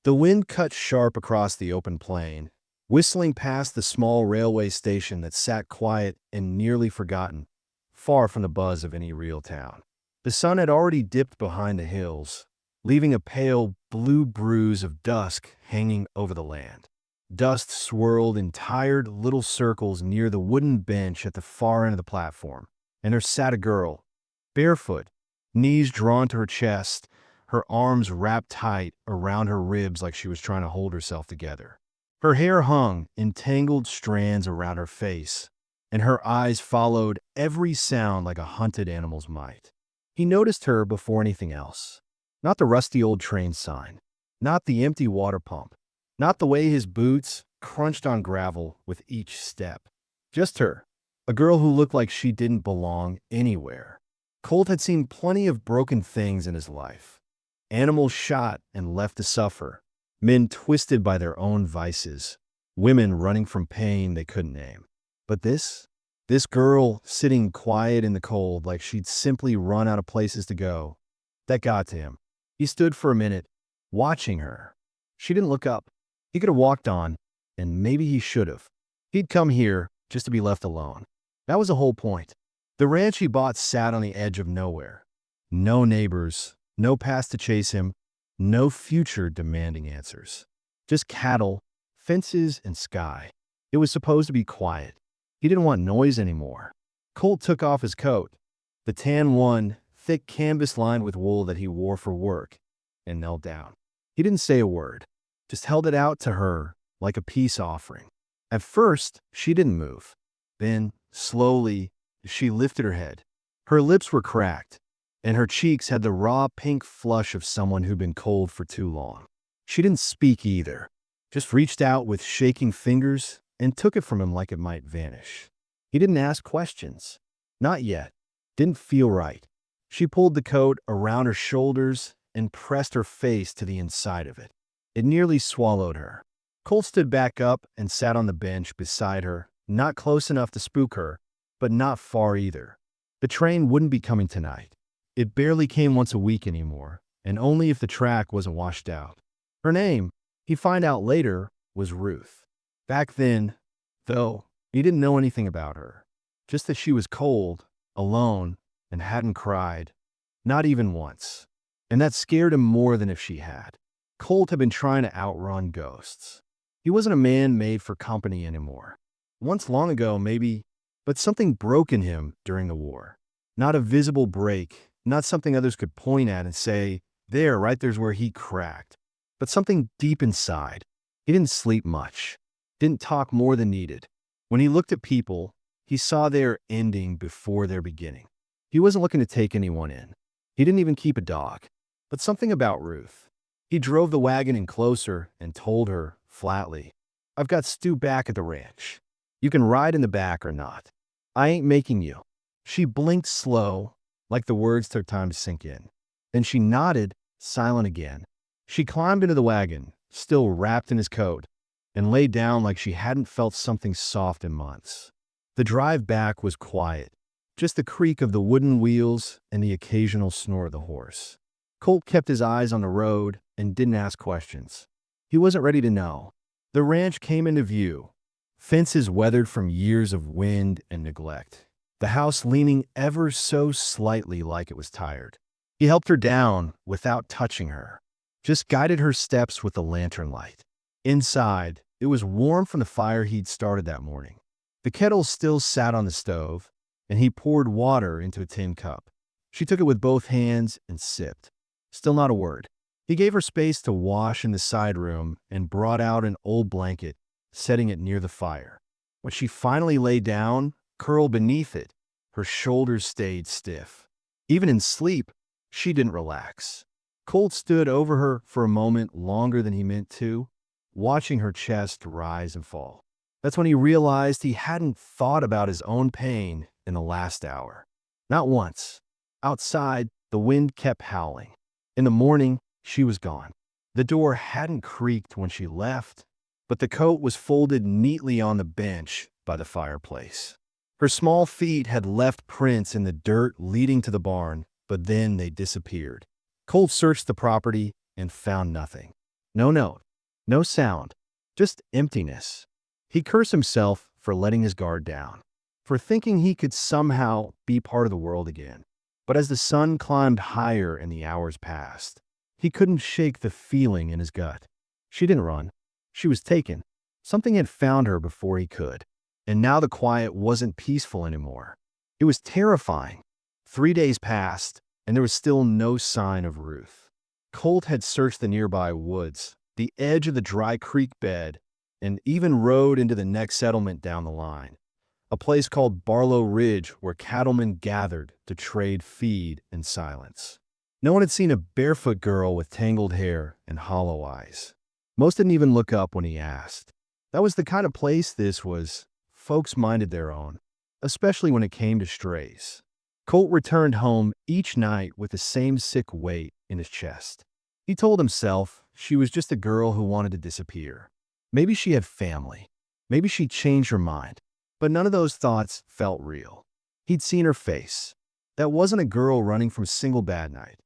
The wind cut sharp across the open plain, whistling past the small railway station that sat quiet and nearly forgotten, far from the buzz of any real town. The sun had already dipped behind the hills, leaving a pale blue bruise of dusk hanging over the land. Dust swirled in tired little circles near the wooden bench at the far end of the platform, and there sat a girl, barefoot, knees drawn to her chest, her arms wrapped tight around her ribs like she was trying to hold herself together. Her hair hung in tangled strands around her face, and her eyes followed every sound like a hunted animal's might. He noticed her before anything else. Not the rusty old train sign, not the empty water pump, not the way his boots crunched on gravel with each step. Just her, a girl who looked like she didn't belong anywhere. Colt had seen plenty of broken things in his life. Animals shot and left to suffer, men twisted by their own vices, women running from pain they couldn't name. But this girl sitting quiet in the cold like she'd simply run out of places to go, that got to him. He stood for a minute, watching her. She didn't look up. He could have walked on, and maybe he should have. He'd come here just to be left alone. That was the whole point. The ranch he bought sat on the edge of nowhere. No neighbors, no past to chase him, no future demanding answers. Just cattle, fences, and sky. It was supposed to be quiet. He didn't want noise anymore. Colt took off his coat, the tan one, thick canvas lined with wool that he wore for work, and knelt down. He didn't say a word, just held it out to her like a peace offering. At first, she didn't move. Then, slowly, she lifted her head. Her lips were cracked, and her cheeks had the raw pink flush of someone who'd been cold for too long. She didn't speak either, just reached out with shaking fingers and took it from him like it might vanish. He didn't ask questions. Not yet. Didn't feel right. She pulled the coat around her shoulders and pressed her face to the inside of it. It nearly swallowed her. Colt stood back up and sat on the bench beside her, not close enough to spook her, but not far either. The train wouldn't be coming tonight. It barely came once a week anymore, and only if the track wasn't washed out. Her name, he'd find out later, was Ruth. Back then, though, he didn't know anything about her. Just that she was cold, alone, and hadn't cried. Not even once. And that scared him more than if she had. Colt had been trying to outrun ghosts. He wasn't a man made for company anymore. Once long ago, maybe, but something broke in him during the war. Not a visible break, not something others could point at and say, there, right there's where he cracked. But something deep inside. He didn't sleep much. Didn't talk more than needed. When he looked at people, he saw their ending before their beginning. He wasn't looking to take anyone in. He didn't even keep a dog. But something about Ruth. He drove the wagon in closer and told her, flatly, I've got Stu back at the ranch. You can ride in the back or not. I ain't making you. She blinked slow, like the words took time to sink in. Then she nodded, silent again. She climbed into the wagon, still wrapped in his coat, and lay down like she hadn't felt something soft in months. The drive back was quiet, just the creak of the wooden wheels and the occasional snore of the horse. Colt kept his eyes on the road and didn't ask questions. He wasn't ready to know. The ranch came into view, fences weathered from years of wind and neglect, the house leaning ever so slightly like it was tired. He helped her down without touching her, just guided her steps with the lantern light. Inside, it was warm from the fire he'd started that morning. The kettle still sat on the stove, and he poured water into a tin cup. She took it with both hands and sipped. Still not a word. He gave her space to wash in the side room and brought out an old blanket, setting it near the fire. When she finally lay down, curled beneath it, her shoulders stayed stiff. Even in sleep, she didn't relax. Colt stood over her for a moment longer than he meant to, watching her chest rise and fall. That's when he realized he hadn't thought about his own pain in the last hour. Not once. Outside, the wind kept howling. In the morning, she was gone. The door hadn't creaked when she left, but the coat was folded neatly on the bench by the fireplace. Her small feet had left prints in the dirt leading to the barn, but then they disappeared. Colt searched the property and found nothing. No note. No sound. Just emptiness. He cursed himself for letting his guard down, for thinking he could somehow be part of the world again. But as the sun climbed higher and the hours passed, he couldn't shake the feeling in his gut. She didn't run. She was taken. Something had found her before he could. And now the quiet wasn't peaceful anymore. It was terrifying. 3 days passed, and there was still no sign of Ruth. Colt had searched the nearby woods, the edge of the dry creek bed, and even rode into the next settlement down the line, a place called Barlow Ridge where cattlemen gathered to trade feed in silence. No one had seen a barefoot girl with tangled hair and hollow eyes. Most didn't even look up when he asked. That was the kind of place this was. Folks minded their own, especially when it came to strays. Colt returned home each night with the same sick weight in his chest. He told himself she was just a girl who wanted to disappear. Maybe she had family. Maybe she'd changed her mind. But none of those thoughts felt real. He'd seen her face. That wasn't a girl running from a single bad night.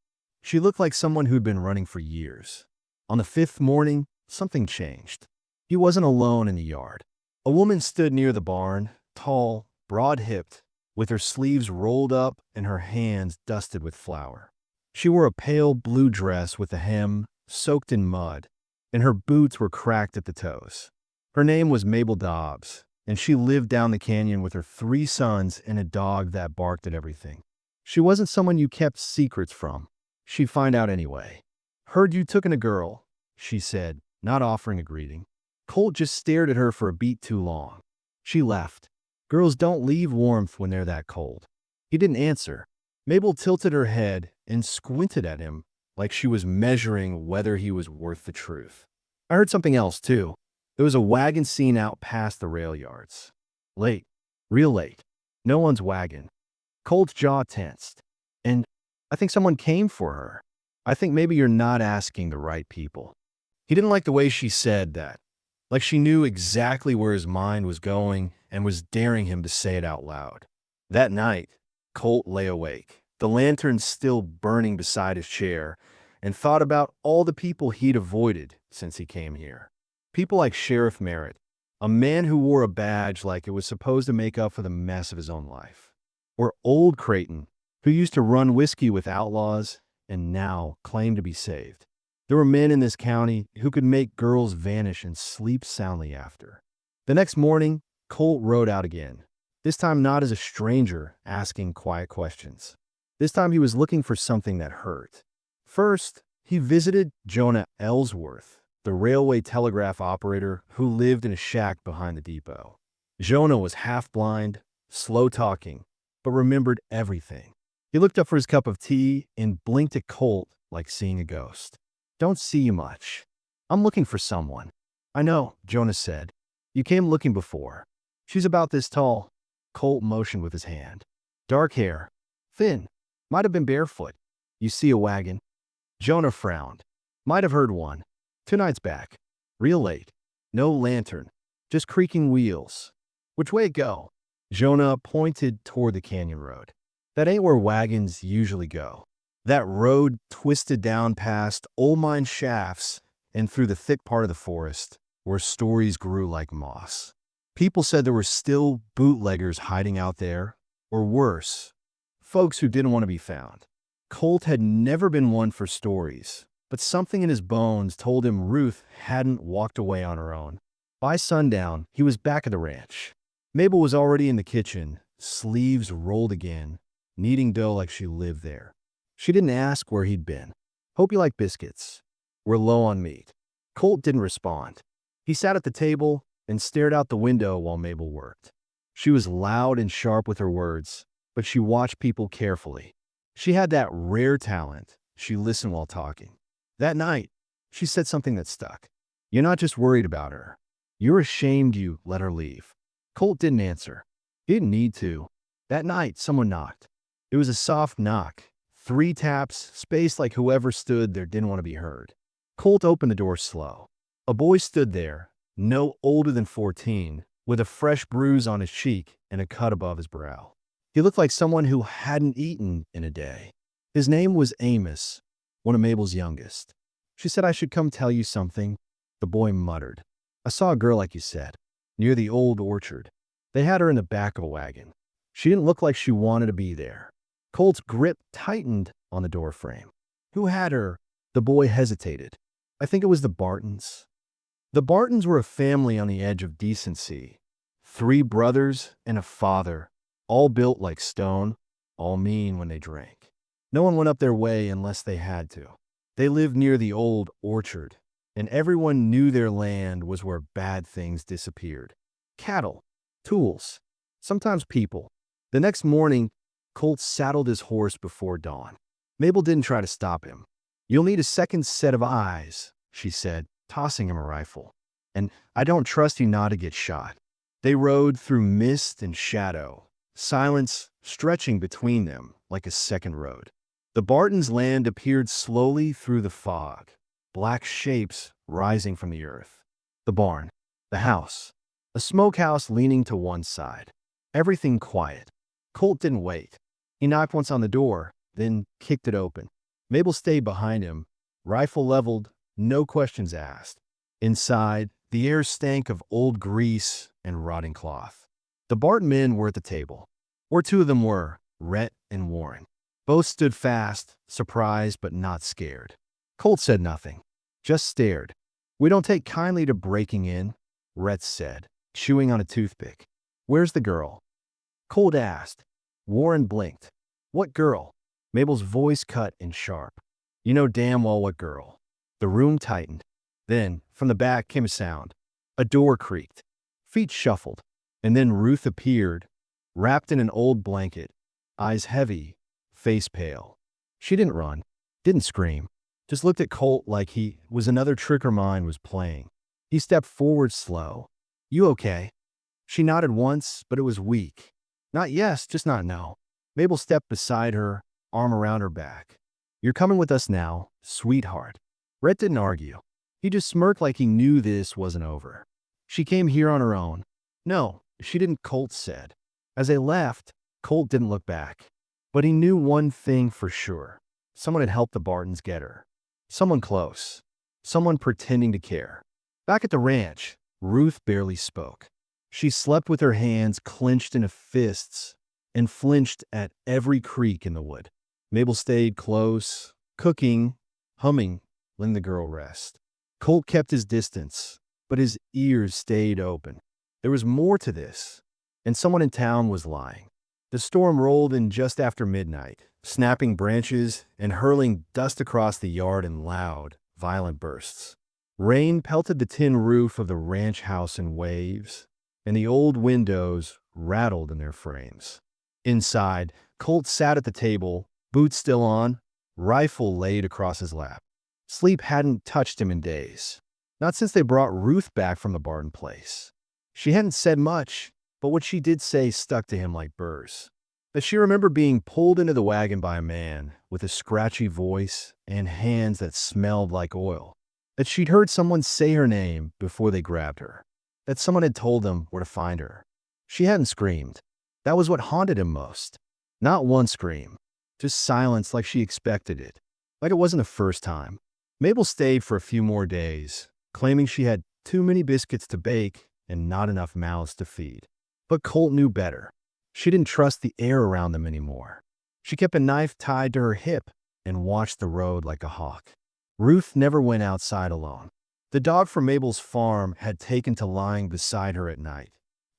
She looked like someone who'd been running for years. On the 5th morning, something changed. He wasn't alone in the yard. A woman stood near the barn, tall, broad-hipped, with her sleeves rolled up and her hands dusted with flour. She wore a pale blue dress with a hem soaked in mud, and her boots were cracked at the toes. Her name was Mabel Dobbs, and she lived down the canyon with her 3 sons and a dog that barked at everything. She wasn't someone you kept secrets from. She'd find out anyway. "Heard you took in a girl," she said, not offering a greeting. Colt just stared at her for a beat too long. She left. Girls don't leave warmth when they're that cold. He didn't answer. Mabel tilted her head and squinted at him like she was measuring whether he was worth the truth. I heard something else, too. There was a wagon seen out past the rail yards. Late. Real late. No one's wagon. Colt's jaw tensed. And I think someone came for her. I think maybe you're not asking the right people. He didn't like the way she said that. Like she knew exactly where his mind was going and was daring him to say it out loud. That night, Colt lay awake, the lantern still burning beside his chair, and thought about all the people he'd avoided since he came here. People like Sheriff Merritt, a man who wore a badge like it was supposed to make up for the mess of his own life. Or Old Creighton, who used to run whiskey with outlaws and now claimed to be saved. There were men in this county who could make girls vanish and sleep soundly after. The next morning, Colt rode out again, this time not as a stranger asking quiet questions. This time he was looking for something that hurt. First, he visited Jonah Ellsworth, the railway telegraph operator who lived in a shack behind the depot. Jonah was half-blind, slow-talking, but remembered everything. He looked up for his cup of tea and blinked at Colt like seeing a ghost. "Don't see you much. I'm looking for someone." "I know," Jonah said. "You came looking before. She's about this tall." Colt motioned with his hand. "Dark hair. Thin. Might have been barefoot. You see a wagon?" Jonah frowned. "Might have heard one. 2 nights back. Real late. No lantern. Just creaking wheels. Which way it go?" Jonah pointed toward the canyon road. "That ain't where wagons usually go. That road twisted down past old mine shafts and through the thick part of the forest where stories grew like moss. People said there were still bootleggers hiding out there, or worse, folks who didn't want to be found." Colt had never been one for stories, but something in his bones told him Ruth hadn't walked away on her own. By sundown, he was back at the ranch. Mabel was already in the kitchen, sleeves rolled again, kneading dough like she lived there. She didn't ask where he'd been. "Hope you like biscuits. We're low on meat." Colt didn't respond. He sat at the table and stared out the window while Mabel worked. She was loud and sharp with her words, but she watched people carefully. She had that rare talent. She listened while talking. That night, she said something that stuck. "You're not just worried about her. You're ashamed you let her leave." Colt didn't answer. He didn't need to. That night, someone knocked. It was a soft knock. 3 taps, spaced like whoever stood there didn't want to be heard. Colt opened the door slow. A boy stood there, no older than 14, with a fresh bruise on his cheek and a cut above his brow. He looked like someone who hadn't eaten in a day. His name was Amos, one of Mabel's youngest. She said I should come tell you something. The boy muttered. I saw a girl like you said, near the old orchard. They had her in the back of a wagon. She didn't look like she wanted to be there. Colt's grip tightened on the door frame. Who had her? The boy hesitated. I think it was the Bartons. The Bartons were a family on the edge of decency. 3 brothers and a father, all built like stone, all mean when they drank. No one went up their way unless they had to. They lived near the old orchard, and everyone knew their land was where bad things disappeared. Cattle, tools, sometimes people. The next morning, Colt saddled his horse before dawn. Mabel didn't try to stop him. You'll need a second set of eyes, she said, tossing him a rifle. And I don't trust you not to get shot. They rode through mist and shadow, silence stretching between them like a second road. The Bartons' land appeared slowly through the fog, black shapes rising from the earth. The barn, the house, a smokehouse leaning to one side. Everything quiet. Colt didn't wait. He knocked once on the door, then kicked it open. Mabel stayed behind him, rifle leveled, no questions asked. Inside, the air stank of old grease and rotting cloth. The Barton men were at the table. Or 2 of them were, Rhett and Warren. Both stood fast, surprised but not scared. Colt said nothing, just stared. We don't take kindly to breaking in, Rhett said, chewing on a toothpick. Where's the girl? Colt asked. Warren blinked. What girl? Mabel's voice cut and sharp. You know damn well what girl. The room tightened. Then, from the back came a sound. A door creaked. Feet shuffled. And then Ruth appeared, wrapped in an old blanket, eyes heavy, face pale. She didn't run, didn't scream, just looked at Colt like he was another trick her mind was playing. He stepped forward slow. You okay? She nodded once, but it was weak. Not yes, just not no. Mabel stepped beside her, arm around her back. You're coming with us now, sweetheart. Rhett didn't argue. He just smirked like he knew this wasn't over. She came here on her own. No, she didn't, Colt said. As they left, Colt didn't look back. But he knew one thing for sure. Someone had helped the Bartons get her. Someone close. Someone pretending to care. Back at the ranch, Ruth barely spoke. She slept with her hands clenched into fists and flinched at every creak in the wood. Mabel stayed close, cooking, humming, letting the girl rest. Colt kept his distance, but his ears stayed open. There was more to this, and someone in town was lying. The storm rolled in just after midnight, snapping branches and hurling dust across the yard in loud, violent bursts. Rain pelted the tin roof of the ranch house in waves, and the old windows rattled in their frames. Inside, Colt sat at the table, boots still on, rifle laid across his lap. Sleep hadn't touched him in days, not since they brought Ruth back from the Barton place. She hadn't said much, but what she did say stuck to him like burrs. That she remembered being pulled into the wagon by a man with a scratchy voice and hands that smelled like oil. That she'd heard someone say her name before they grabbed her. That someone had told them where to find her. She hadn't screamed. That was what haunted him most. Not one scream. Just silence like she expected it. Like it wasn't the first time. Mabel stayed for a few more days, claiming she had too many biscuits to bake and not enough mouths to feed. But Colt knew better. She didn't trust the air around them anymore. She kept a knife tied to her hip and watched the road like a hawk. Ruth never went outside alone. The dog from Mabel's farm had taken to lying beside her at night,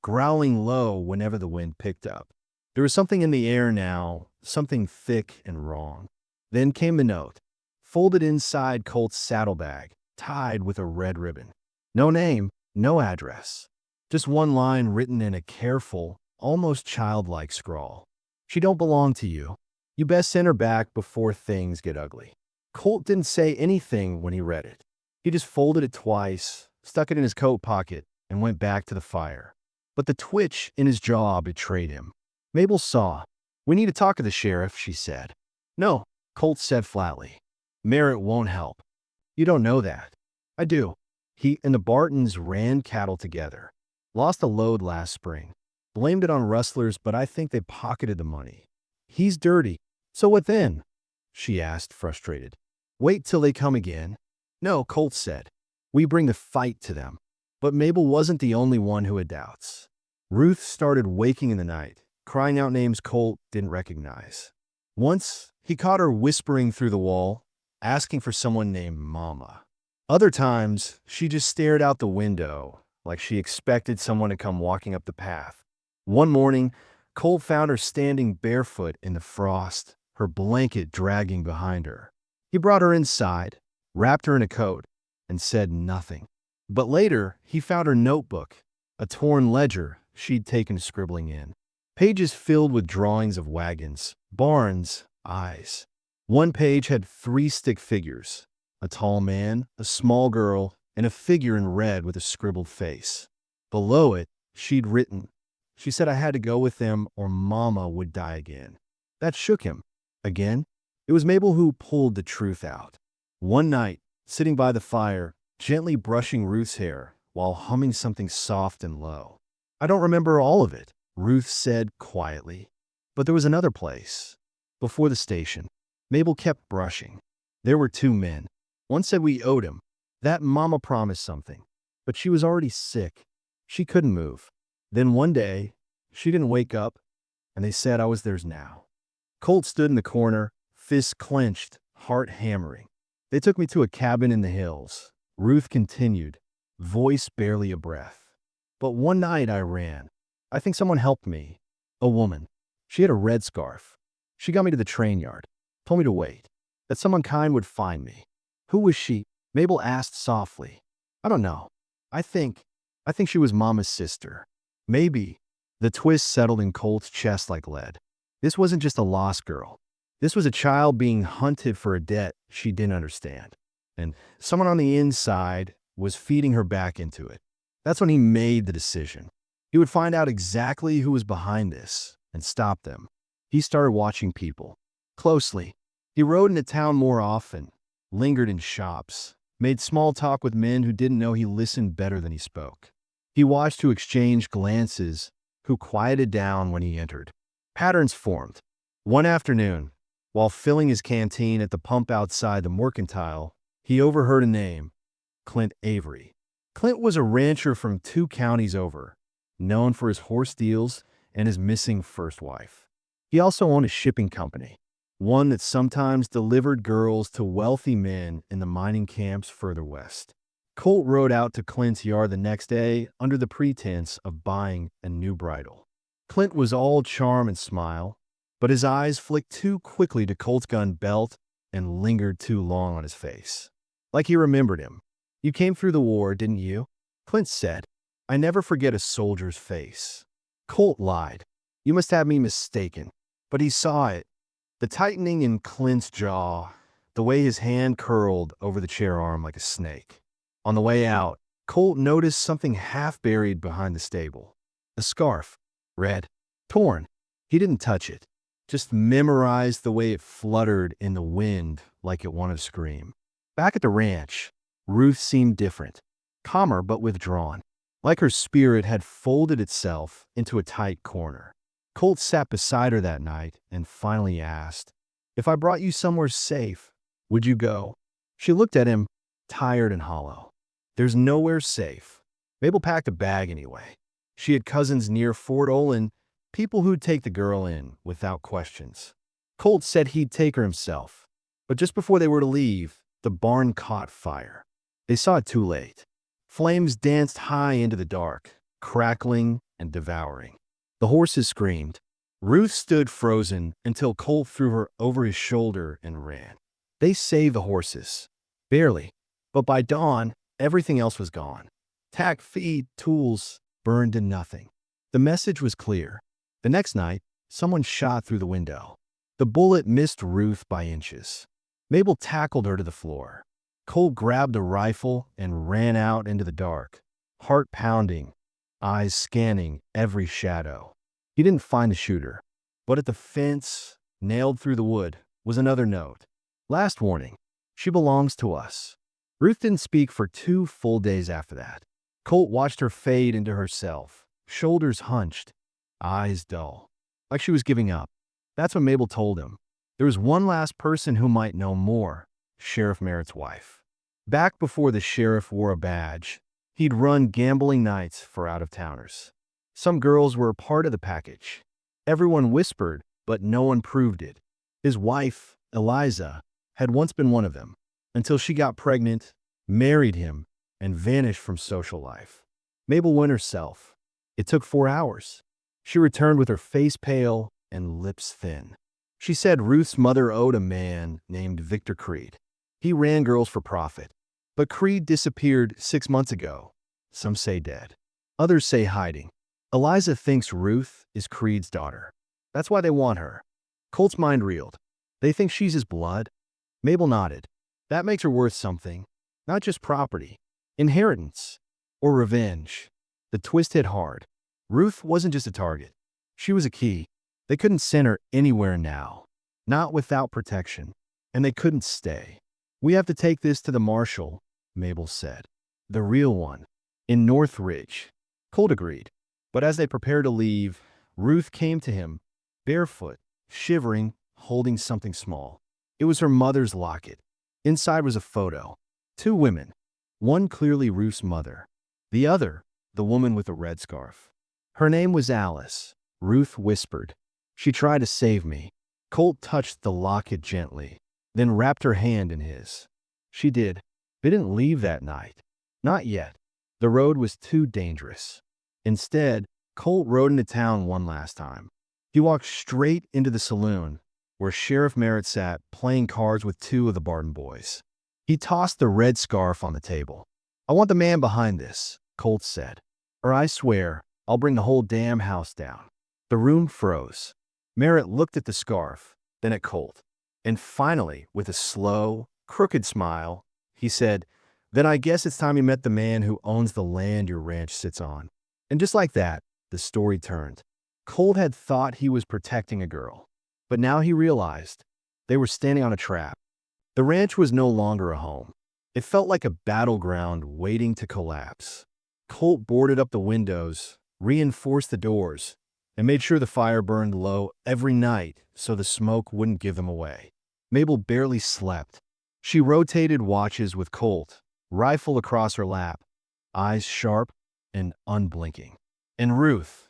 growling low whenever the wind picked up. There was something in the air now, something thick and wrong. Then came the note, folded inside Colt's saddlebag, tied with a red ribbon. No name, no address. Just one line written in a careful, almost childlike scrawl. She don't belong to you. You best send her back before things get ugly. Colt didn't say anything when he read it. He just folded it twice, stuck it in his coat pocket, and went back to the fire. But the twitch in his jaw betrayed him. Mabel saw. We need to talk to the sheriff, she said. No, Colt said flatly. Merritt won't help. You don't know that. I do. He and the Bartons ran cattle together. Lost a load last spring. Blamed it on rustlers, but I think they pocketed the money. He's dirty. So what then? She asked, frustrated. Wait till they come again. No, Colt said. We bring the fight to them. But Mabel wasn't the only one who had doubts. Ruth started waking in the night, crying out names Colt didn't recognize. Once, he caught her whispering through the wall, asking for someone named Mama. Other times, she just stared out the window, like she expected someone to come walking up the path. One morning, Colt found her standing barefoot in the frost, her blanket dragging behind her. He brought her inside, wrapped her in a coat, and said nothing. But later, he found her notebook, a torn ledger she'd taken scribbling in. Pages filled with drawings of wagons, barns, eyes. One page had 3 stick figures, a tall man, a small girl, and a figure in red with a scribbled face. Below it, she'd written, "She said I had to go with them or Mama would die again." That shook him. Again, it was Mabel who pulled the truth out. One night, sitting by the fire, gently brushing Ruth's hair while humming something soft and low. "I don't remember all of it," Ruth said quietly. But there was another place. Before the station, Mabel kept brushing. There were 2 men. One said we owed him. That Mama promised something. But she was already sick. She couldn't move. Then one day, she didn't wake up, and they said I was theirs now. Colt stood in the corner, fists clenched, heart hammering. "They took me to a cabin in the hills." Ruth continued, voice barely a breath. "But one night I ran. I think someone helped me. A woman. She had a red scarf. She got me to the train yard, told me to wait, that someone kind would find me." "Who was she?" Mabel asked softly. "I don't know. I think she was Mama's sister." Maybe. The twist settled in Colt's chest like lead. This wasn't just a lost girl. This was a child being hunted for a debt she didn't understand. And someone on the inside was feeding her back into it. That's when he made the decision. He would find out exactly who was behind this and stop them. He started watching people closely. He rode into town more often, lingered in shops, made small talk with men who didn't know he listened better than he spoke. He watched who exchanged glances, who quieted down when he entered. Patterns formed. One afternoon, while filling his canteen at the pump outside the mercantile, he overheard a name, Clint Avery. Clint was a rancher from 2 counties over, known for his horse deals and his missing first wife. He also owned a shipping company, one that sometimes delivered girls to wealthy men in the mining camps further west. Colt rode out to Clint's yard the next day under the pretense of buying a new bridle. Clint was all charm and smile, but his eyes flicked too quickly to Colt's gun belt and lingered too long on his face. Like he remembered him. "You came through the war, didn't you?" Clint said. "I never forget a soldier's face." Colt lied. "You must have me mistaken." But he saw it. The tightening in Clint's jaw, the way his hand curled over the chair arm like a snake. On the way out, Colt noticed something half buried behind the stable. A scarf. Red. Torn. He didn't touch it. Just memorized the way it fluttered in the wind like it wanted to scream. Back at the ranch, Ruth seemed different. Calmer but withdrawn. Like her spirit had folded itself into a tight corner. Colt sat beside her that night and finally asked, "If I brought you somewhere safe, would you go?" She looked at him, tired and hollow. "There's nowhere safe." Mabel packed a bag anyway. She had cousins near Fort Olin, people who'd take the girl in without questions. Colt said he'd take her himself. But just before they were to leave, the barn caught fire. They saw it too late. Flames danced high into the dark, crackling and devouring. The horses screamed. Ruth stood frozen until Colt threw her over his shoulder and ran. They saved the horses. Barely. But by dawn, everything else was gone. Tack, feed, tools, burned to nothing. The message was clear. The next night, someone shot through the window. The bullet missed Ruth by inches. Mabel tackled her to the floor. Colt grabbed a rifle and ran out into the dark, heart pounding, eyes scanning every shadow. He didn't find the shooter, but at the fence, nailed through the wood, was another note. "Last warning, she belongs to us." Ruth didn't speak for 2 full days after that. Colt watched her fade into herself, shoulders hunched, eyes dull, like she was giving up. That's when Mabel told him. There was one last person who might know more, Sheriff Merritt's wife. Back before the sheriff wore a badge, he'd run gambling nights for out-of-towners. Some girls were a part of the package. Everyone whispered, but no one proved it. His wife, Eliza, had once been one of them, until she got pregnant, married him, and vanished from social life. Mabel went herself. It took 4 hours. She returned with her face pale and lips thin. She said Ruth's mother owed a man named Victor Creed. He ran girls for profit. But Creed disappeared 6 months ago. Some say dead. Others say hiding. Eliza thinks Ruth is Creed's daughter. That's why they want her. Colt's mind reeled. They think she's his blood. Mabel nodded. That makes her worth something. Not just property. Inheritance. Or revenge. The twist hit hard. Ruth wasn't just a target. She was a key. They couldn't send her anywhere now. Not without protection. And they couldn't stay. We have to take this to the marshal, Mabel said. The real one. In Northridge. Colt agreed. But as they prepared to leave, Ruth came to him, barefoot, shivering, holding something small. It was her mother's locket. Inside was a photo. 2 women. One clearly Ruth's mother. The other, the woman with the red scarf. Her name was Alice. Ruth whispered. She tried to save me. Colt touched the locket gently, then wrapped her hand in his. She did. They didn't leave that night. Not yet. The road was too dangerous. Instead, Colt rode into town one last time. He walked straight into the saloon, where Sheriff Merritt sat playing cards with 2 of the Barton boys. He tossed the red scarf on the table. I want the man behind this, Colt said, or I swear I'll bring the whole damn house down. The room froze. Merritt looked at the scarf, then at Colt. And finally, with a slow, crooked smile, he said, Then I guess it's time you met the man who owns the land your ranch sits on. And just like that, the story turned. Colt had thought he was protecting a girl, but now he realized they were standing on a trap. The ranch was no longer a home. It felt like a battleground waiting to collapse. Colt boarded up the windows, reinforced the doors, and made sure the fire burned low every night so the smoke wouldn't give them away. Mabel barely slept. She rotated watches with Colt, rifle across her lap, eyes sharp and unblinking. And Ruth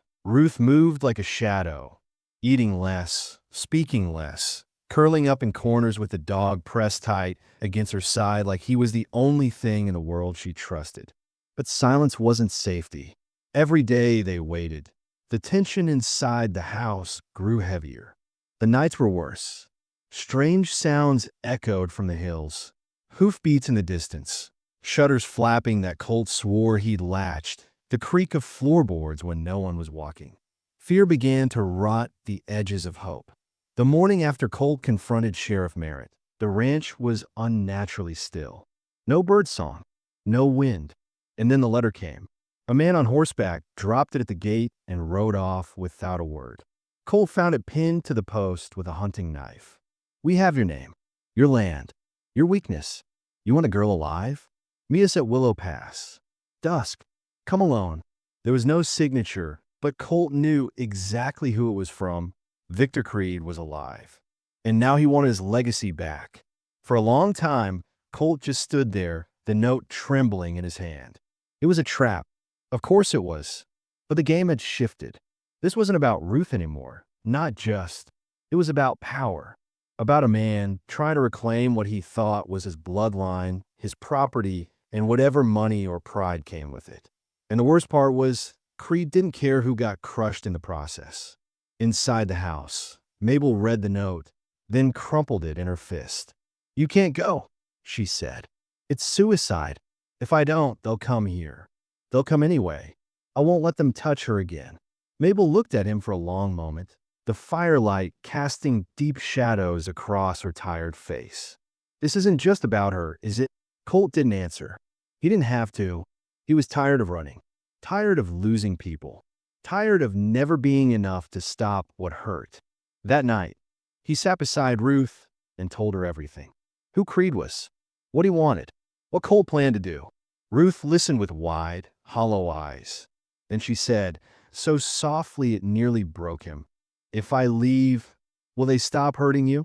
moved like a shadow, eating less, speaking less, curling up in corners with the dog pressed tight against her side like he was the only thing in the world she trusted. But silence wasn't safety. Every day they waited. The tension inside the house grew heavier. The nights were worse. Strange sounds echoed from the hills. Hoofbeats in the distance. Shutters flapping that Colt swore he'd latched. The creak of floorboards when no one was walking. Fear began to rot the edges of hope. The morning after Colt confronted Sheriff Merritt, the ranch was unnaturally still. No birdsong, no wind. And then the letter came. A man on horseback dropped it at the gate and rode off without a word. Colt found it pinned to the post with a hunting knife. We have your name, your land, your weakness. You want a girl alive? Meet us at Willow Pass. Dusk. Come alone. There was no signature, but Colt knew exactly who it was from. Victor Creed was alive. And now he wanted his legacy back. For a long time, Colt just stood there, the note trembling in his hand. It was a trap. Of course it was. But the game had shifted. This wasn't about Ruth anymore. Not just. It was about power. About a man trying to reclaim what he thought was his bloodline, his property, and whatever money or pride came with it. And the worst part was, Creed didn't care who got crushed in the process. Inside the house, Mabel read the note, then crumpled it in her fist. You can't go, she said. It's suicide. If I don't, they'll come here. They'll come anyway. I won't let them touch her again. Mabel looked at him for a long moment, the firelight casting deep shadows across her tired face. This isn't just about her, is it? Colt didn't answer. He didn't have to. He was tired of running, tired of losing people, tired of never being enough to stop what hurt. That night, he sat beside Ruth and told her everything. Who Creed was, what he wanted, what Colt planned to do. Ruth listened with wide, hollow eyes. Then she said, so softly it nearly broke him, If I leave, will they stop hurting you?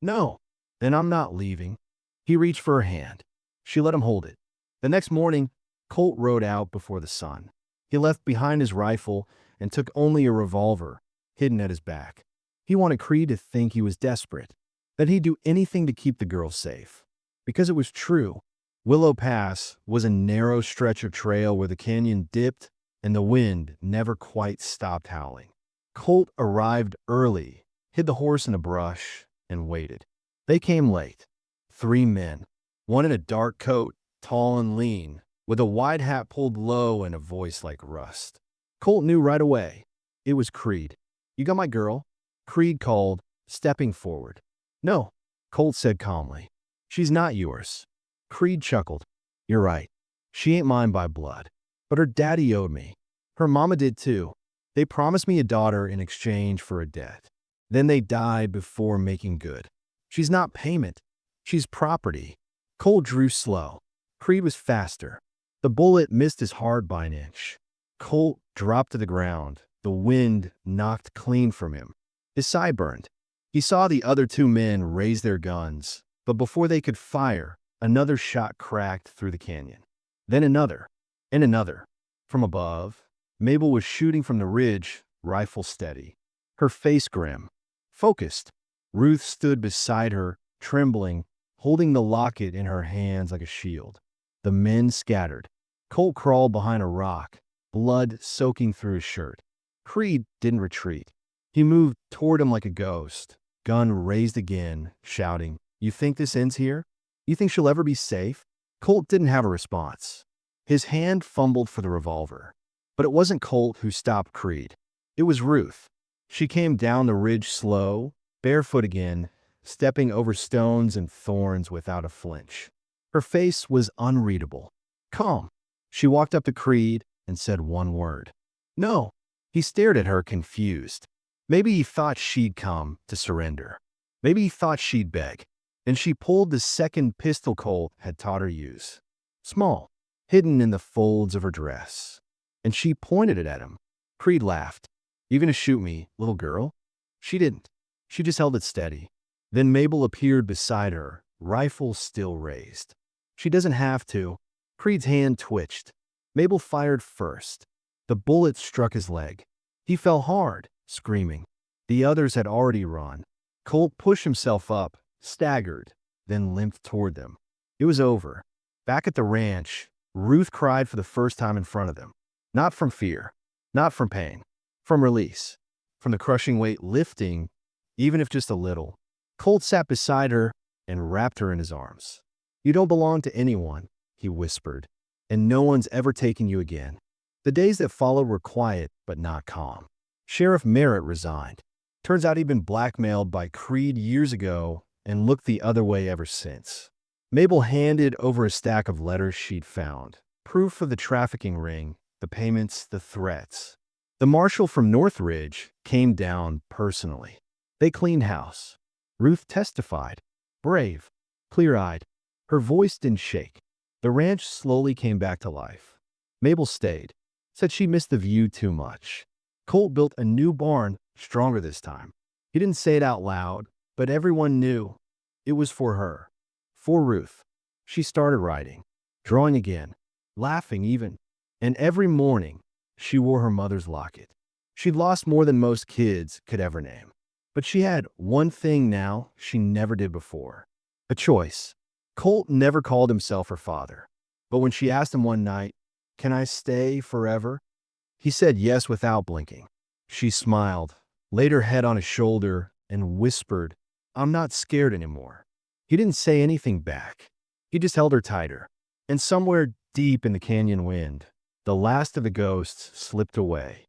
No. Then I'm not leaving. He reached for her hand. She let him hold it. The next morning, Colt rode out before the sun. He left behind his rifle and took only a revolver hidden at his back. He wanted Creed to think he was desperate, that he'd do anything to keep the girl safe. Because it was true. Willow Pass was a narrow stretch of trail where the canyon dipped and the wind never quite stopped howling. Colt arrived early, hid the horse in a brush, and waited. They came late. 3 men. One in a dark coat, tall and lean, with a wide hat pulled low and a voice like rust. Colt knew right away. It was Creed. "You got my girl?" Creed called, stepping forward. "No," Colt said calmly. "She's not yours." Creed chuckled. "You're right. She ain't mine by blood. But her daddy owed me. Her mama did too. They promised me a daughter in exchange for a debt. Then they died before making good. She's not payment. She's property." Colt drew slow. Creed was faster. The bullet missed his heart by an inch. Colt dropped to the ground. The wind knocked clean from him. His side burned. He saw the other 2 men raise their guns, but before they could fire, another shot cracked through the canyon. Then another, and another. From above, Mabel was shooting from the ridge, rifle steady. Her face grim, focused. Ruth stood beside her, trembling, holding the locket in her hands like a shield. The men scattered. Colt crawled behind a rock, blood soaking through his shirt. Creed didn't retreat. He moved toward him like a ghost, gun raised again, shouting, "You think this ends here? You think she'll ever be safe?" Colt didn't have a response. His hand fumbled for the revolver. But it wasn't Colt who stopped Creed. It was Ruth. She came down the ridge slow, barefoot again, stepping over stones and thorns without a flinch. Her face was unreadable. Calm. She walked up to Creed and said one word. "No." He stared at her, confused. Maybe he thought she'd come to surrender. Maybe he thought she'd beg. And she pulled the second pistol Colt had taught her use. Small, hidden in the folds of her dress. And she pointed it at him. Creed laughed. "You gonna shoot me, little girl?" She didn't. She just held it steady. Then Mabel appeared beside her, rifle still raised. "She doesn't have to." Creed's hand twitched. Mabel fired first. The bullet struck his leg. He fell hard, screaming. The others had already run. Colt pushed himself up, staggered, then limped toward them. It was over. Back at the ranch, Ruth cried for the first time in front of them. Not from fear, not from pain, from release, from the crushing weight lifting, even if just a little. Colt sat beside her and wrapped her in his arms. "You don't belong to anyone," he whispered, "and no one's ever taken you again." The days that followed were quiet but not calm. Sheriff Merritt resigned. Turns out he'd been blackmailed by Creed years ago and looked the other way ever since. Mabel handed over a stack of letters she'd found, proof of the trafficking ring, the payments, the threats. The marshal from Northridge came down personally. They cleaned house. Ruth testified, brave, clear-eyed. Her voice didn't shake. The ranch slowly came back to life. Mabel stayed, said she missed the view too much. Colt built a new barn, stronger this time. He didn't say it out loud, but everyone knew. It was for her. For Ruth. She started writing, drawing again, laughing even. And every morning, she wore her mother's locket. She'd lost more than most kids could ever name. But she had one thing now she never did before. A choice. Colt never called himself her father. But when she asked him one night, "Can I stay forever?" he said yes without blinking. She smiled, laid her head on his shoulder, and whispered, "I'm not scared anymore." He didn't say anything back. He just held her tighter. And somewhere deep in the canyon wind, the last of the ghosts slipped away.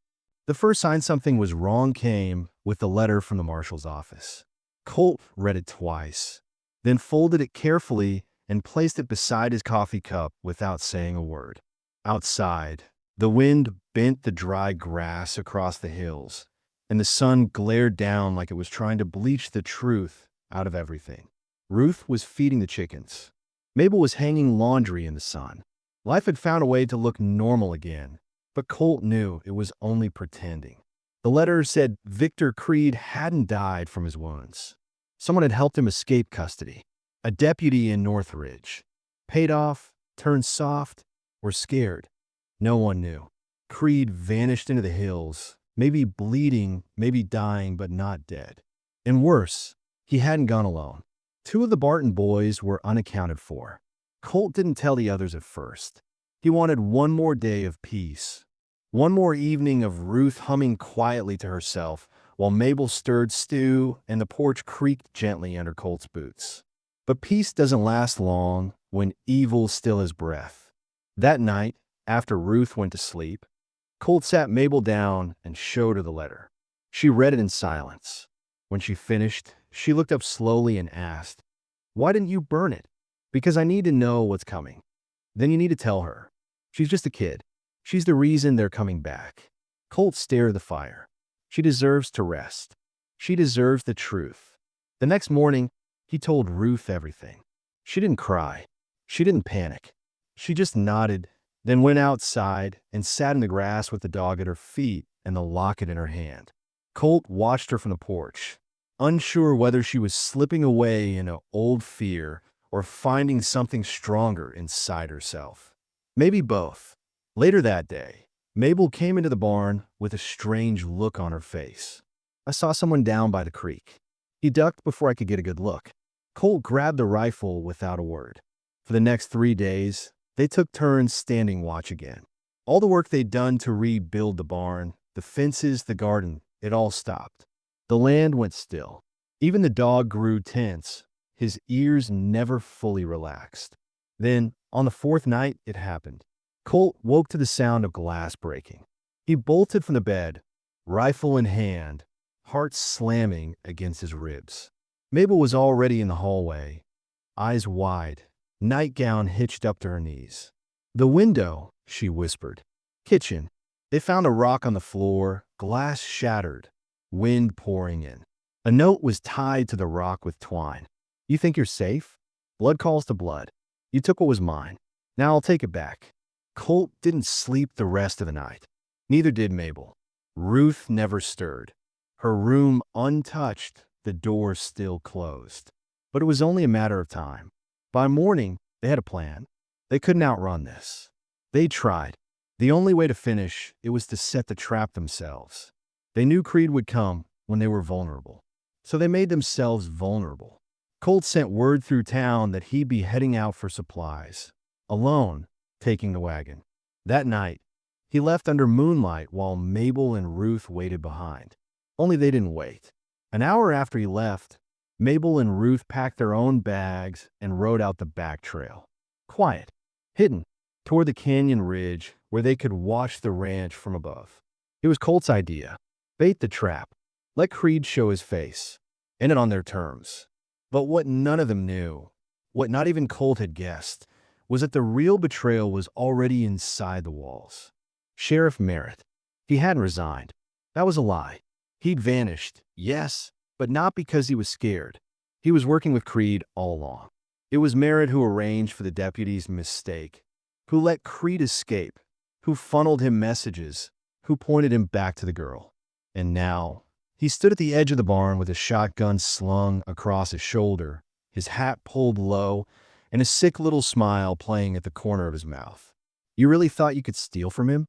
The first sign something was wrong came with the letter from the marshal's office. Colt read it twice, then folded it carefully and placed it beside his coffee cup without saying a word. Outside, the wind bent the dry grass across the hills, and the sun glared down like it was trying to bleach the truth out of everything. Ruth was feeding the chickens. Mabel was hanging laundry in the sun. Life had found a way to look normal again, but Colt knew it was only pretending. The letter said Victor Creed hadn't died from his wounds. Someone had helped him escape custody. A deputy in Northridge. Paid off, turned soft, or scared? No one knew. Creed vanished into the hills, maybe bleeding, maybe dying, but not dead. And worse, he hadn't gone alone. Two of the Barton boys were unaccounted for. Colt didn't tell the others at first. He wanted one more day of peace. One more evening of Ruth humming quietly to herself while Mabel stirred stew and the porch creaked gently under Colt's boots. But peace doesn't last long when evil still has breath. That night, after Ruth went to sleep, Colt sat Mabel down and showed her the letter. She read it in silence. When she finished, she looked up slowly and asked, "Why didn't you burn it?" "Because I need to know what's coming." "Then you need to tell her. She's just a kid. She's the reason they're coming back." Colt stared at the fire. She deserves to rest. She deserves the truth. The next morning, he told Ruth everything. She didn't cry. She didn't panic. She just nodded, then went outside and sat in the grass with the dog at her feet and the locket in her hand. Colt watched her from the porch, unsure whether she was slipping away in an old fear or finding something stronger inside herself. Maybe both. Later that day, Mabel came into the barn with a strange look on her face. "I saw someone down by the creek." He ducked before I could get a good look. Colt grabbed the rifle without a word. For the next 3 days, they took turns standing watch again. All the work they'd done to rebuild the barn, the fences, the garden, it all stopped. The land went still. Even the dog grew tense. His ears never fully relaxed. Then, on the 4th night, it happened. Colt woke to the sound of glass breaking. He bolted from the bed, rifle in hand, heart slamming against his ribs. Mabel was already in the hallway, eyes wide, nightgown hitched up to her knees. "The window," she whispered. "Kitchen." They found a rock on the floor, glass shattered, wind pouring in. A note was tied to the rock with twine. "You think you're safe? Blood calls to blood. You took what was mine. Now I'll take it back." Colt didn't sleep the rest of the night. Neither did Mabel. Ruth never stirred. Her room untouched, the door still closed. But it was only a matter of time. By morning, they had a plan. They couldn't outrun this. They tried. The only way to finish it was to set the trap themselves. They knew Creed would come when they were vulnerable. So they made themselves vulnerable. Colt sent word through town that he'd be heading out for supplies. Alone, taking the wagon. That night, he left under moonlight while Mabel and Ruth waited behind. Only they didn't wait. An hour after he left, Mabel and Ruth packed their own bags and rode out the back trail. Quiet, hidden, toward the canyon ridge where they could watch the ranch from above. It was Colt's idea. Bait the trap. Let Creed show his face. End it on their terms. But what none of them knew, what not even Colt had guessed, was that the real betrayal was already inside the walls. Sheriff Merritt. He hadn't resigned. That was a lie. He'd vanished, yes, but not because he was scared. He was working with Creed all along. It was Merritt who arranged for the deputy's mistake, who let Creed escape, who funneled him messages, who pointed him back to the girl. And now, he stood at the edge of the barn with a shotgun slung across his shoulder, his hat pulled low, and a sick little smile playing at the corner of his mouth. "You really thought you could steal from him?"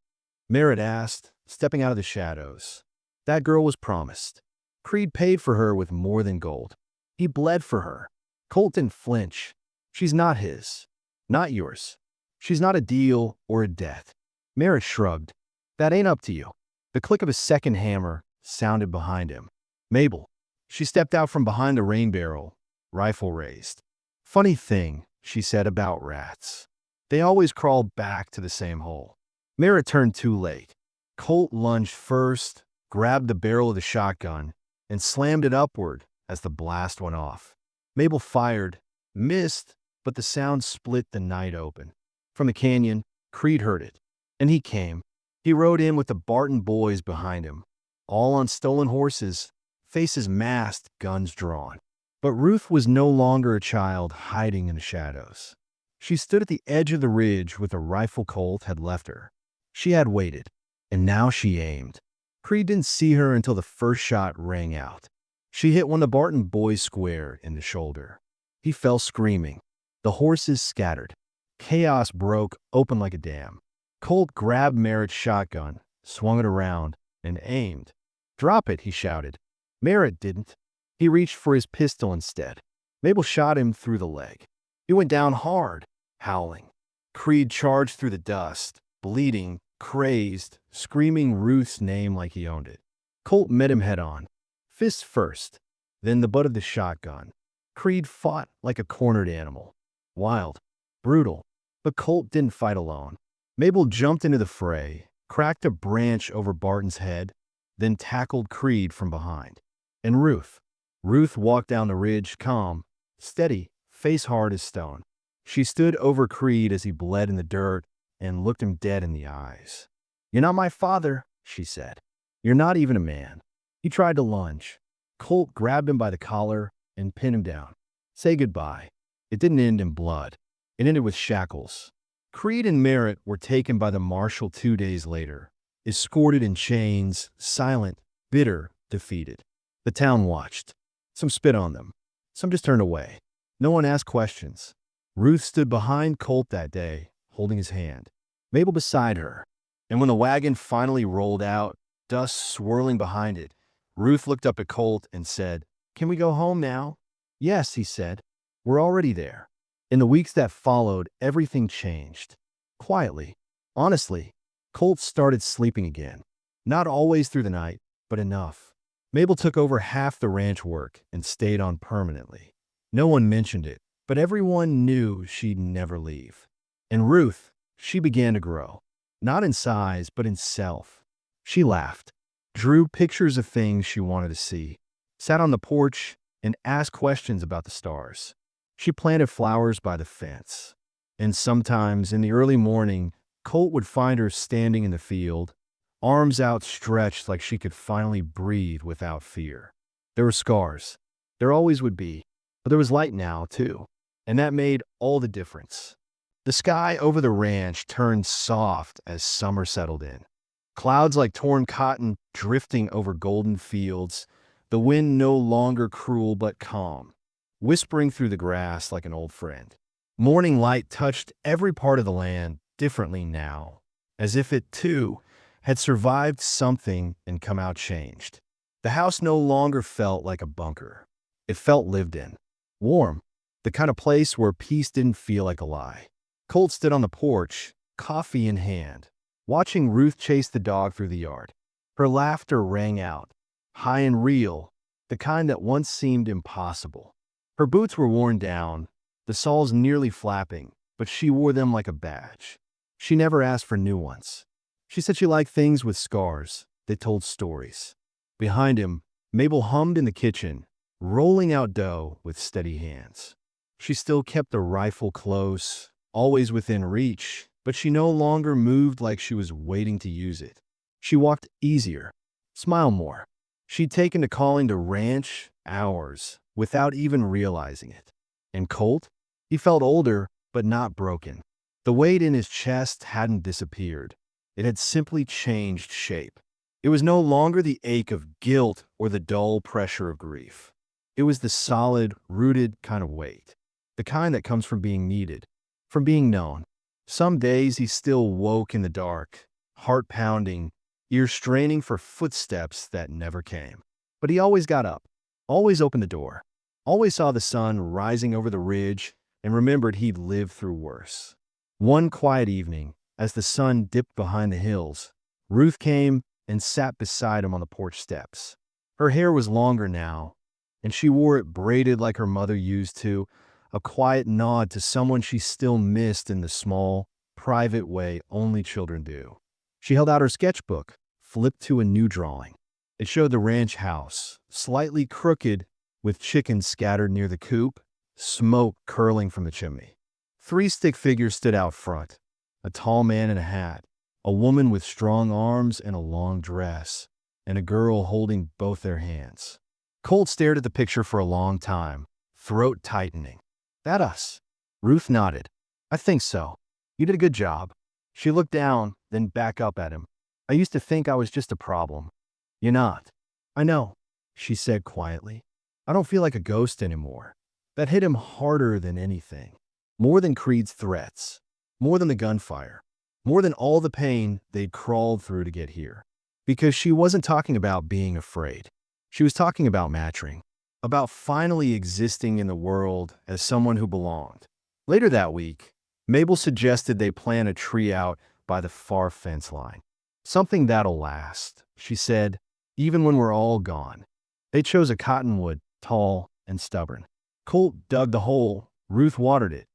Merritt asked, stepping out of the shadows. "That girl was promised. Creed paid for her with more than gold. He bled for her. Colt didn't flinch. She's not his. Not yours. She's not a deal or a debt." Merritt shrugged. "That ain't up to you." The click of a second hammer sounded behind him. Mabel. She stepped out from behind the rain barrel, rifle raised. "Funny thing," she said, "about rats. They always crawl back to the same hole." Merritt turned too late. Colt lunged first, grabbed the barrel of the shotgun, and slammed it upward as the blast went off. Mabel fired, missed, but the sound split the night open. From the canyon, Creed heard it, and he came. He rode in with the Barton boys behind him, all on stolen horses, faces masked, guns drawn. But Ruth was no longer a child hiding in the shadows. She stood at the edge of the ridge with the rifle Colt had left her. She had waited, and now she aimed. Creed didn't see her until the first shot rang out. She hit one of the Barton boys square in the shoulder. He fell screaming. The horses scattered. Chaos broke open like a dam. Colt grabbed Merritt's shotgun, swung it around, and aimed. "Drop it," he shouted. Merritt didn't. He reached for his pistol instead. Mabel shot him through the leg. He went down hard, howling. Creed charged through the dust, bleeding, crazed, screaming Ruth's name like he owned it. Colt met him head on. Fists first, then the butt of the shotgun. Creed fought like a cornered animal. Wild, brutal, but Colt didn't fight alone. Mabel jumped into the fray, cracked a branch over Barton's head, then tackled Creed from behind. And Ruth walked down the ridge, calm, steady, face hard as stone. She stood over Creed as he bled in the dirt and looked him dead in the eyes. "You're not my father," she said. "You're not even a man." He tried to lunge. Colt grabbed him by the collar and pinned him down. "Say goodbye." It didn't end in blood. It ended with shackles. Creed and Merritt were taken by the marshal 2 days later, escorted in chains, silent, bitter, defeated. The town watched. Some spit on them. Some just turned away. No one asked questions. Ruth stood behind Colt that day, holding his hand. Mabel beside her. And when the wagon finally rolled out, dust swirling behind it, Ruth looked up at Colt and said, "Can we go home now?" "Yes," he said. "We're already there." In the weeks that followed, everything changed. Quietly. Honestly, Colt started sleeping again. Not always through the night, but enough. Mabel took over half the ranch work and stayed on permanently. No one mentioned it, but everyone knew she'd never leave. And Ruth, she began to grow. Not in size, but in self. She laughed, drew pictures of things she wanted to see, sat on the porch, and asked questions about the stars. She planted flowers by the fence. And sometimes, in the early morning, Colt would find her standing in the field, arms outstretched like she could finally breathe without fear. There were scars. There always would be. But there was light now, too. And that made all the difference. The sky over the ranch turned soft as summer settled in. Clouds like torn cotton drifting over golden fields, the wind no longer cruel but calm, whispering through the grass like an old friend. Morning light touched every part of the land differently now, as if it, too, had survived something and come out changed. The house no longer felt like a bunker. It felt lived in. Warm. The kind of place where peace didn't feel like a lie. Colt stood on the porch, coffee in hand, watching Ruth chase the dog through the yard. Her laughter rang out, high and real, the kind that once seemed impossible. Her boots were worn down, the soles nearly flapping, but she wore them like a badge. She never asked for new ones. She said she liked things with scars that told stories. Behind him, Mabel hummed in the kitchen, rolling out dough with steady hands. She still kept the rifle close, always within reach, but she no longer moved like she was waiting to use it. She walked easier, smiled more. She'd taken to calling the ranch hours without even realizing it. And Colt? He felt older, but not broken. The weight in his chest hadn't disappeared. It had simply changed shape. It was no longer the ache of guilt or the dull pressure of grief. It was the solid, rooted kind of weight. The kind that comes from being needed, from being known. Some days he still woke in the dark, heart pounding, ears straining for footsteps that never came. But he always got up, always opened the door, always saw the sun rising over the ridge and remembered he'd lived through worse. One quiet evening, as the sun dipped behind the hills, Ruth came and sat beside him on the porch steps. Her hair was longer now, and she wore it braided like her mother used to, a quiet nod to someone she still missed in the small, private way only children do. She held out her sketchbook, flipped to a new drawing. It showed the ranch house, slightly crooked, with chickens scattered near the coop, smoke curling from the chimney. 3 stick figures stood out front, a tall man in a hat, a woman with strong arms and a long dress, and a girl holding both their hands. Colt stared at the picture for a long time, throat tightening. "That us?" Ruth nodded. "I think so. You did a good job." She looked down, then back up at him. "I used to think I was just a problem." "You're not." "I know," she said quietly. "I don't feel like a ghost anymore." That hit him harder than anything. More than Creed's threats. more than the gunfire, more than all the pain they'd crawled through to get here. Because she wasn't talking about being afraid. She was talking about maturing, about finally existing in the world as someone who belonged. Later that week, Mabel suggested they plan a tree out by the far fence line. Something that'll last, she said, even when we're all gone. They chose a cottonwood, tall and stubborn. Colt dug the hole. Ruth watered it.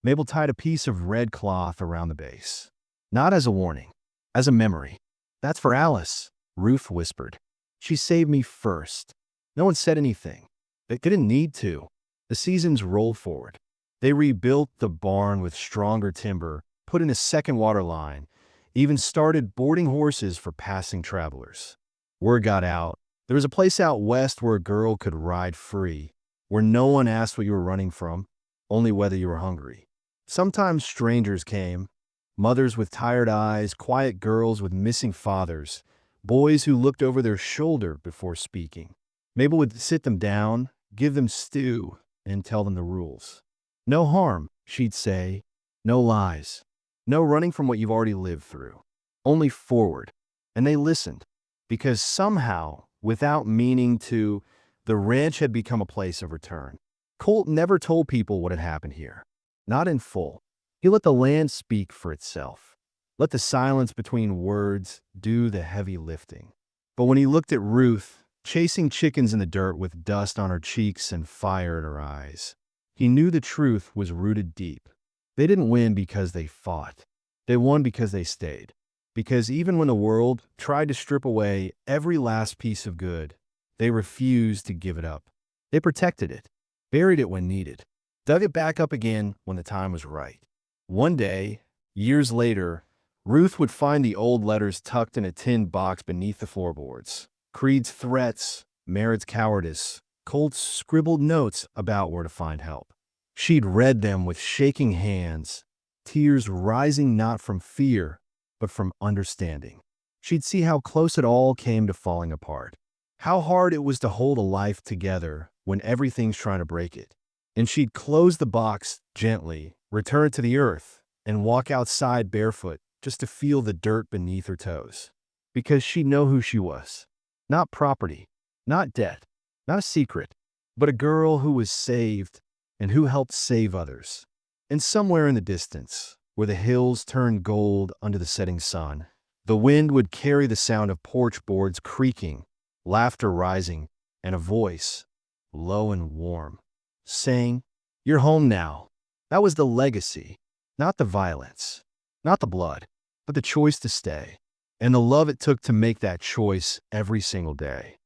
Mabel tied a piece of red cloth around the base. Not as a warning, as a memory. "That's for Alice," Ruth whispered. "She saved me first." No one said anything. They didn't need to. The seasons rolled forward. They rebuilt the barn with stronger timber, put in a second water line, even started boarding horses for passing travelers. Word got out. There was a place out west where a girl could ride free, where no one asked what you were running from, only whether you were hungry. Sometimes strangers came, mothers with tired eyes, quiet girls with missing fathers, boys who looked over their shoulder before speaking. Mabel would sit them down, give them stew, and tell them the rules. No harm, she'd say. No lies. No running from what you've already lived through. Only forward. And they listened. Because somehow, without meaning to, the ranch had become a place of return. Colt never told people what had happened here. Not in full. He let the land speak for itself. Let the silence between words do the heavy lifting. But when he looked at Ruth, chasing chickens in the dirt with dust on her cheeks and fire in her eyes, he knew the truth was rooted deep. They didn't win because they fought. They won because they stayed. Because even when the world tried to strip away every last piece of good, they refused to give it up. They protected it, buried it when needed, dug it back up again when the time was right. One day, years later, Ruth would find the old letters tucked in a tin box beneath the floorboards. Creed's threats, Merritt's cowardice, Colt's scribbled notes about where to find help. She'd read them with shaking hands, tears rising not from fear, but from understanding. She'd see how close it all came to falling apart. How hard it was to hold a life together when everything's trying to break it. And she'd close the box gently, return it to the earth, and walk outside barefoot just to feel the dirt beneath her toes. Because she'd know who she was. Not property, not debt, not a secret, but a girl who was saved and who helped save others. And somewhere in the distance, where the hills turned gold under the setting sun, the wind would carry the sound of porch boards creaking, laughter rising, and a voice, low and warm, saying, "You're home now." That was the legacy, not the violence, not the blood, but the choice to stay, and the love it took to make that choice every single day.